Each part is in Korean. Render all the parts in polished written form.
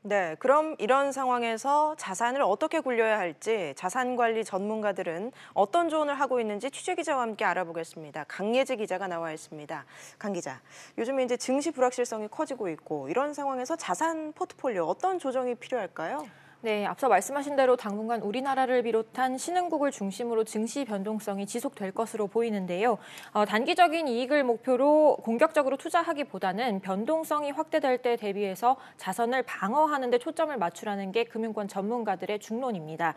네, 그럼 이런 상황에서 자산을 어떻게 굴려야 할지 자산관리 전문가들은 어떤 조언을 하고 있는지 취재기자와 함께 알아보겠습니다. 강예지 기자가 나와 있습니다. 강 기자, 요즘에 이제 증시 불확실성이 커지고 있고 이런 상황에서 자산 포트폴리오 어떤 조정이 필요할까요? 네, 앞서 말씀하신 대로 당분간 우리나라를 비롯한 신흥국을 중심으로 증시 변동성이 지속될 것으로 보이는데요. 단기적인 이익을 목표로 공격적으로 투자하기보다는 변동성이 확대될 때 대비해서 자선을 방어하는 데 초점을 맞추라는 게 금융권 전문가들의 중론입니다.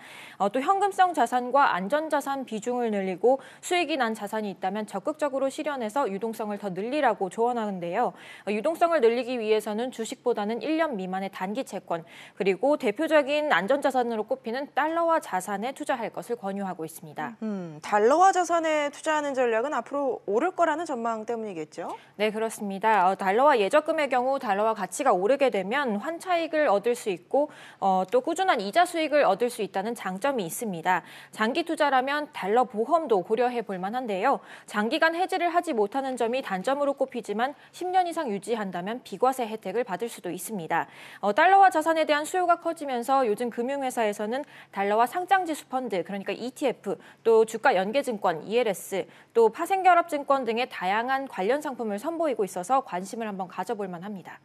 또 현금성 자산과 안전자산 비중을 늘리고 수익이 난 자산이 있다면 적극적으로 실현해서 유동성을 더 늘리라고 조언하는데요. 유동성을 늘리기 위해서는 주식보다는 1년 미만의 단기 채권, 그리고 대표적인 안전자산으로 꼽히는 달러화 자산에 투자할 것을 권유하고 있습니다. 달러화 자산에 투자하는 전략은 앞으로 오를 거라는 전망 때문이겠죠? 네, 그렇습니다. 달러화 예적금의 경우 달러화 가치가 오르게 되면 환차익을 얻을 수 있고 또 꾸준한 이자 수익을 얻을 수 있다는 장점이 있습니다. 장기 투자라면 달러 보험도 고려해 볼 만한데요. 장기간 해지를 하지 못하는 점이 단점으로 꼽히지만 10년 이상 유지한다면 비과세 혜택을 받을 수도 있습니다. 달러화 자산에 대한 수요가 커지면서 요즘 금융회사에서는 달러화 상장지수 펀드, 그러니까 ETF, 또 주가 연계증권, ELS, 또 파생결합증권 등의 다양한 관련 상품을 선보이고 있어서 관심을 한번 가져볼 만합니다.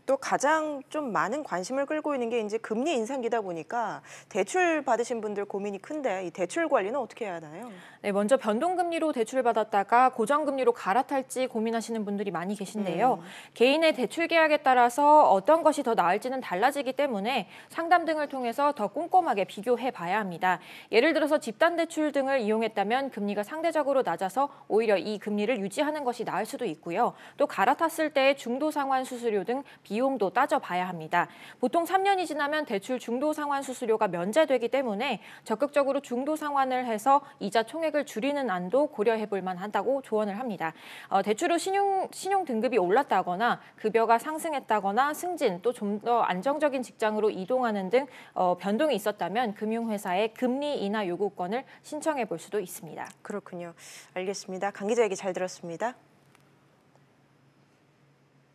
또 가장 좀 많은 관심을 끌고 있는 게 이제 금리 인상기다 보니까 대출 받으신 분들 고민이 큰데 이 대출 관리는 어떻게 해야 하나요? 네, 먼저 변동금리로 대출받았다가 고정금리로 갈아탈지 고민하시는 분들이 많이 계신데요. 개인의 대출 계약에 따라서 어떤 것이 더 나을지는 달라지기 때문에 상담 등을 통해서 더 꼼꼼하게 비교해 봐야 합니다. 예를 들어서 집단대출 등을 이용했다면 금리가 상대적으로 낮아서 오히려 이 금리를 유지하는 것이 나을 수도 있고요. 또 갈아탔을 때의 중도상환 수수료 등 비용도 따져봐야 합니다. 보통 3년이 지나면 대출 중도상환 수수료가 면제되기 때문에 적극적으로 중도상환을 해서 이자 총액을 줄이는 안도 고려해 볼 만하다고 조언을 합니다. 대출 후 신용 등급이 올랐다거나 급여가 상승했다거나 승진 또 좀 더 안정적인 직장으로 이동하는 등 변동이 있었다면 금융회사의 금리 인하 요구권을 신청해 볼 수도 있습니다. 그렇군요. 알겠습니다. 강 기자 얘기 잘 들었습니다.